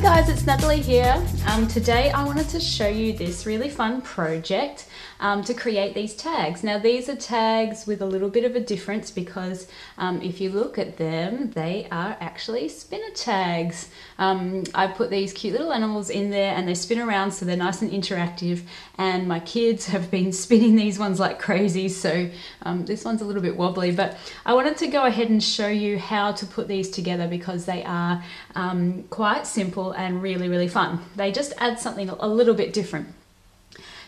guys, it's Natalie here. Today I wanted to show you this really fun project to create these tags. Now these are tags with a little bit of a difference because if you look at them, they are actually spinner tags. I put these cute little animals in there and they spin around, so they're nice and interactive, and my kids have been spinning these ones like crazy, so this one's a little bit wobbly, but I wanted to go ahead and show you how to put these together because they are quite simple and really fun. They just add something a little bit different.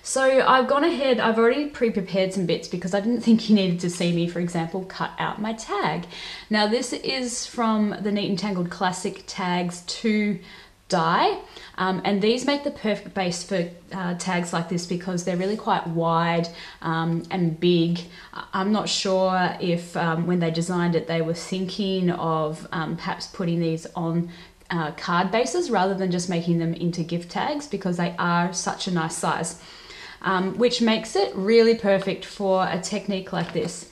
So I've gone ahead, I've already pre-prepared some bits because I didn't think you needed to see me, for example, cut out my tag. Now this is from the Neat and Tangled Classic Tags 2 die, and these make the perfect base for tags like this because they're really quite wide and big. I'm not sure if when they designed it they were thinking of perhaps putting these on card bases rather than just making them into gift tags, because they are such a nice size. Which makes it really perfect for a technique like this.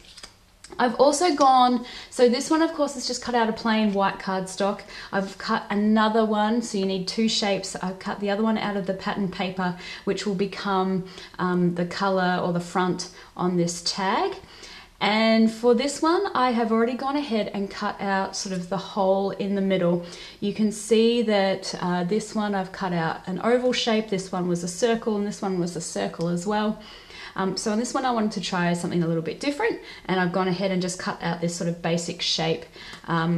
I've also gone, so this one of course is just cut out of plain white cardstock. I've cut another one, so you need two shapes. I've cut the other one out of the pattern paper, which will become the color or the front on this tag. And for this one, I have already gone ahead and cut out sort of the hole in the middle. You can see that this one I've cut out an oval shape, this one was a circle, and this one was a circle as well. So on this one I wanted to try something a little bit different, and I've gone ahead and just cut out this sort of basic shape,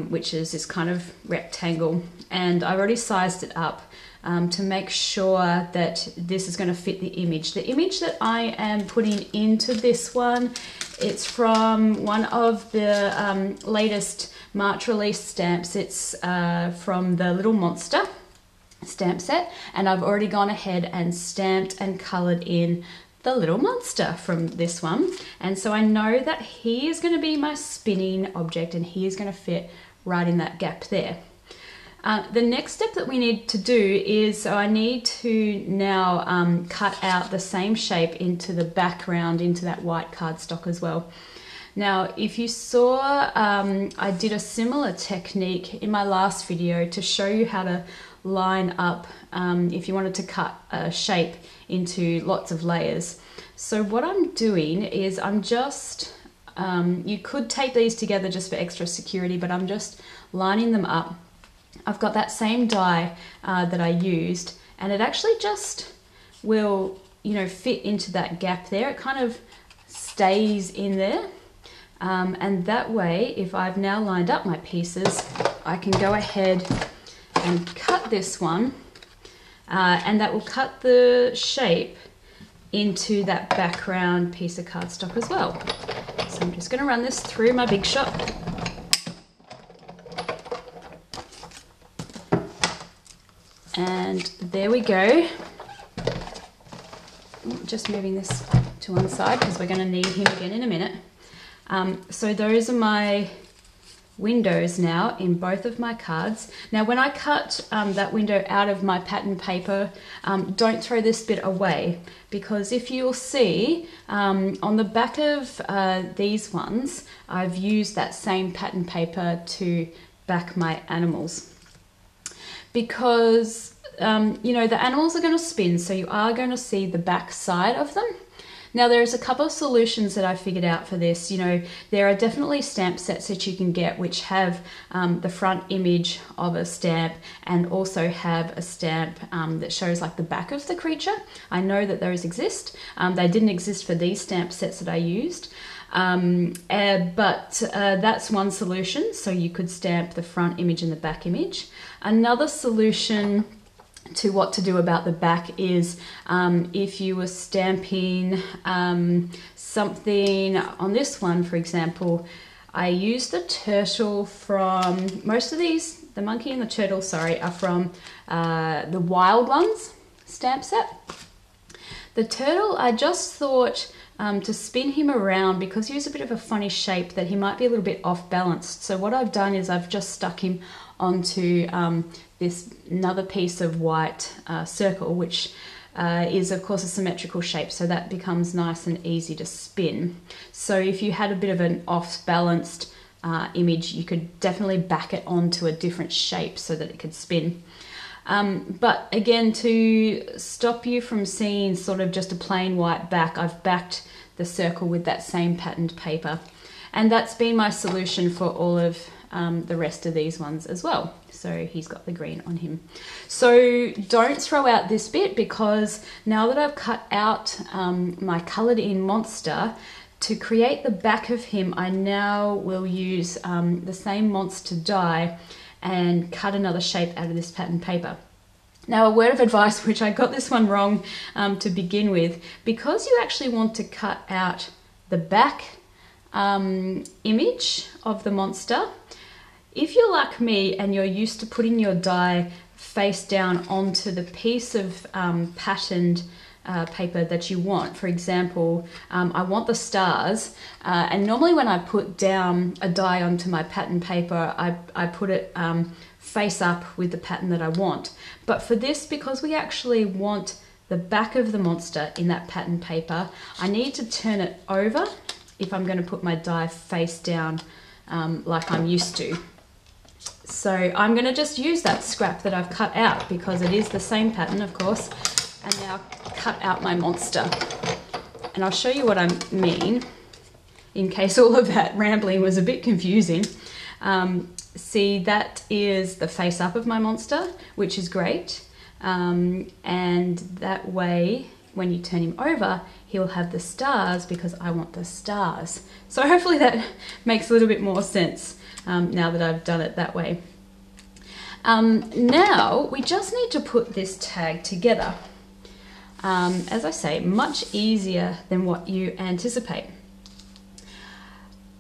which is this kind of rectangle. And I've already sized it up to make sure that this is going to fit the image. The image that I am putting into this one, it's from one of the latest March release stamps. It's from the Little Monster stamp set, and I've already gone ahead and stamped and coloured in the little monster from this one. And so I know that he is going to be my spinning object and he is going to fit right in that gap there. The next step that we need to do is, so I need to now cut out the same shape into the background, into that white cardstock as well. Now, if you saw, I did a similar technique in my last video to show you how to line up if you wanted to cut a shape into lots of layers. So what I'm doing is I'm just, you could tape these together just for extra security, but I'm just lining them up. I've got that same die that I used, and it actually just will, you know, fit into that gap there. It kind of stays in there, and that way, if I've now lined up my pieces, I can go ahead and cut this one, and that will cut the shape into that background piece of cardstock as well. So I'm just going to run this through my Big Shot. And there we go. Just moving this to one side because we're going to need him again in a minute. So those are my windows now in both of my cards. Now when I cut that window out of my pattern paper, don't throw this bit away, because if you'll see on the back of these ones, I've used that same pattern paper to back my animals. Because you know, the animals are going to spin, so you are going to see the back side of them. Now there's a couple of solutions that I figured out for this. You know, there are definitely stamp sets that you can get which have the front image of a stamp and also have a stamp that shows like the back of the creature. I know that those exist. They didn't exist for these stamp sets that I used. But that's one solution, so you could stamp the front image and the back image. Another solution to what to do about the back is if you were stamping something on this one, for example, I used the turtle from, most of these, the monkey and the turtle, sorry, are from the Wild Ones stamp set. The turtle, I just thought to spin him around, because he was a bit of a funny shape, that he might be a little bit off balanced. So what I've done is I've just stuck him onto this another piece of white circle, which is of course a symmetrical shape, so that becomes nice and easy to spin. So if you had a bit of an off balanced image, you could definitely back it onto a different shape so that it could spin. But again, to stop you from seeing sort of just a plain white back, I've backed the circle with that same patterned paper. And that's been my solution for all of the rest of these ones as well. So he's got the green on him. So don't throw out this bit, because now that I've cut out my coloured in monster, to create the back of him, I now will use the same monster die and cut another shape out of this pattern paper. Now, a word of advice, which I got this one wrong to begin with, because you actually want to cut out the back image of the monster, if you're like me and you're used to putting your die face down onto the piece of patterned paper that you want. For example, I want the stars, and normally when I put down a die onto my pattern paper, I put it face up with the pattern that I want. But for this, because we actually want the back of the monster in that pattern paper, I need to turn it over if I'm going to put my die face down like I'm used to. So I'm going to just use that scrap that I've cut out, because it is the same pattern, of course, and now cut out my monster. And I'll show you what I mean, in case all of that rambling was a bit confusing. See, that is the face up of my monster, which is great. And that way, when you turn him over, he'll have the stars, because I want the stars. So hopefully that makes a little bit more sense now that I've done it that way. Now we just need to put this tag together. As I say, much easier than what you anticipate.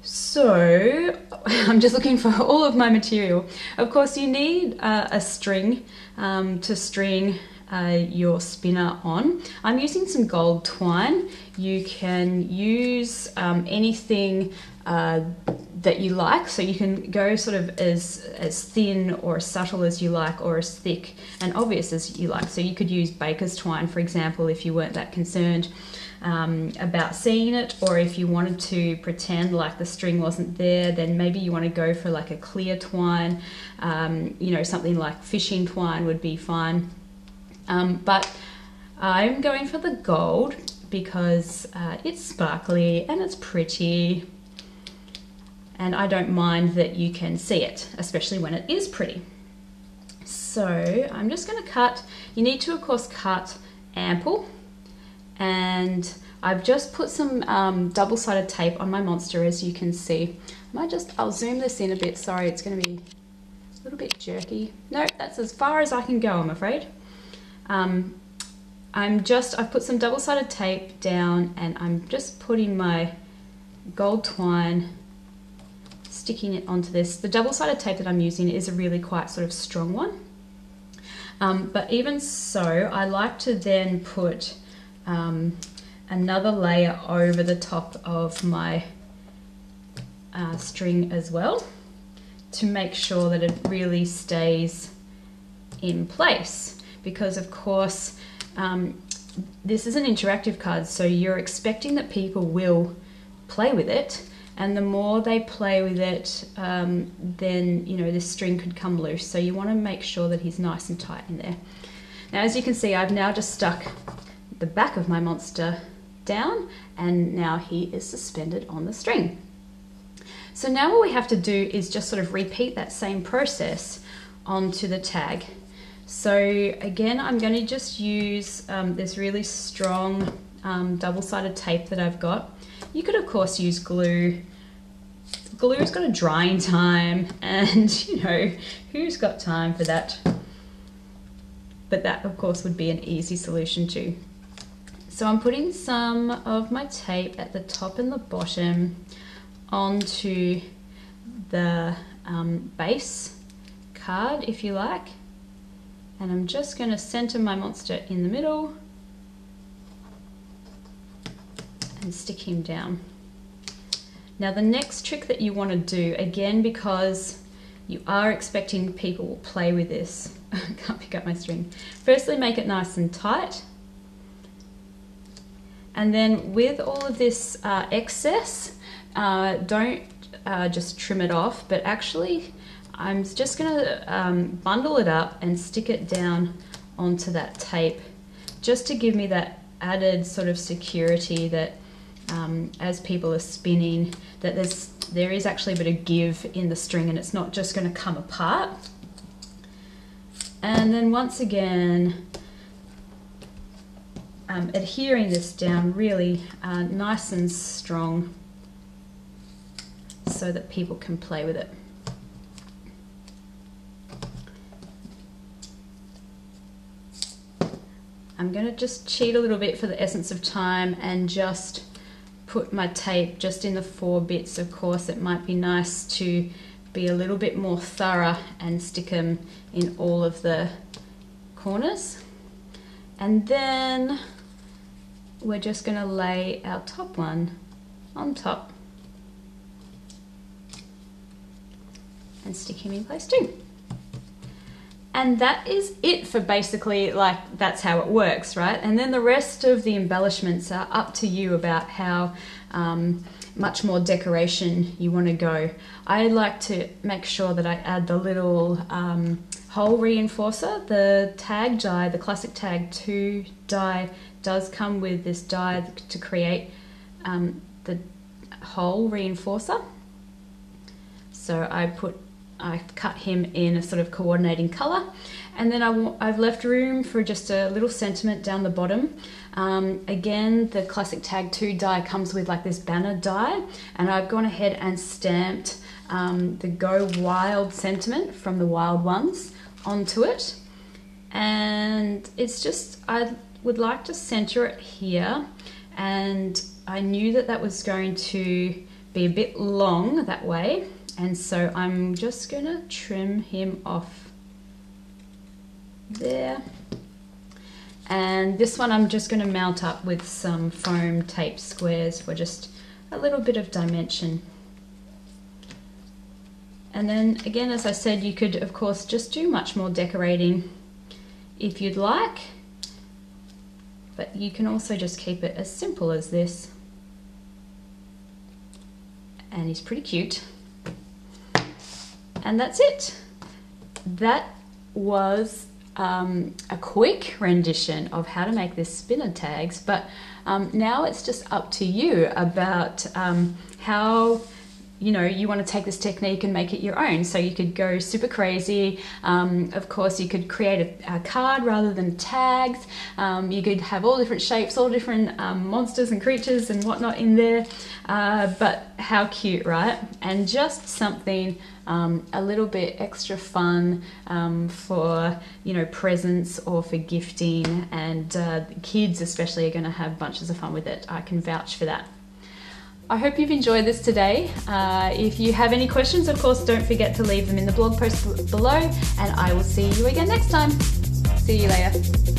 So I'm just looking for all of my material. Of course, you need a string to string your spinner on. I'm using some gold twine. You can use anything that you like, so you can go sort of as thin or as subtle as you like, or as thick and obvious as you like. So you could use baker's twine, for example, if you weren't that concerned about seeing it, or if you wanted to pretend like the string wasn't there, then maybe you want to go for like a clear twine. You know, something like fishing twine would be fine. But I'm going for the gold because it's sparkly and it's pretty, and I don't mind that you can see it, especially when it is pretty. So I'm just going to cut. You need to, of course, cut ample, and I've just put some double-sided tape on my monster, as you can see. I'll zoom this in a bit. Sorry, it's going to be a little bit jerky. No, that's as far as I can go, I'm afraid. I've put some double-sided tape down, and I'm just putting my gold twine, sticking it onto this. The double-sided tape that I'm using is a really quite sort of strong one. But even so, I like to then put another layer over the top of my string as well, to make sure that it really stays in place. Because of course, this is an interactive card, so you're expecting that people will play with it, and the more they play with it, then you know, this string could come loose. So you want to make sure that he's nice and tight in there. Now, as you can see, I've now just stuck the back of my monster down, and now he is suspended on the string. So now what we have to do is just sort of repeat that same process onto the tag. So again, I'm going to just use this really strong double-sided tape that I've got. You could of course use glue. Glue's got a drying time, and you know, who's got time for that? But that of course would be an easy solution too. So I'm putting some of my tape at the top and the bottom onto the base card, if you like. And I'm just going to center my monster in the middle and stick him down. Now the next trick that you want to do, again, because you are expecting people will play with this, I can't pick up my string. Firstly, make it nice and tight. And then with all of this excess, don't just trim it off, but actually I'm just gonna bundle it up and stick it down onto that tape, just to give me that added sort of security that as people are spinning, that there is actually a bit of give in the string and it's not just going to come apart. And then once again, adhering this down really nice and strong so that people can play with it. I'm going to just cheat a little bit for the essence of time and just put my tape just in the 4 bits. Of course, it might be nice to be a little bit more thorough and stick them in all of the corners. And then we're just going to lay our top one on top and stick him in place too. And that is it for basically, like, that's how it works, right? And then the rest of the embellishments are up to you about how much more decoration you want to go. I like to make sure that I add the little hole reinforcer. The tag die, the classic tag 2 die, does come with this die to create the hole reinforcer. So I've cut him in a sort of coordinating color, and then I've left room for just a little sentiment down the bottom. Again, the classic tag 2 die comes with like this banner die, and I've gone ahead and stamped the Go Wild sentiment from the Wild Ones onto it. And it's just, I would like to center it here, and I knew that that was going to be a bit long that way. And so I'm just gonna trim him off there. And this one I'm just gonna mount up with some foam tape squares for just a little bit of dimension. And then again, as I said, you could of course just do much more decorating if you'd like, but you can also just keep it as simple as this. And he's pretty cute. And that's it. That was a quick rendition of how to make this spinner tags, but now it's just up to you about how you want to take this technique and make it your own. So you could go super crazy. Of course, you could create a card rather than tags. You could have all different shapes, all different monsters and creatures and whatnot in there. But how cute, right? And just something a little bit extra fun for presents or for gifting, and kids especially are going to have bunches of fun with it. I can vouch for that. I hope you've enjoyed this today. If you have any questions, of course, don't forget to leave them in the blog post below, and I will see you again next time. See you later.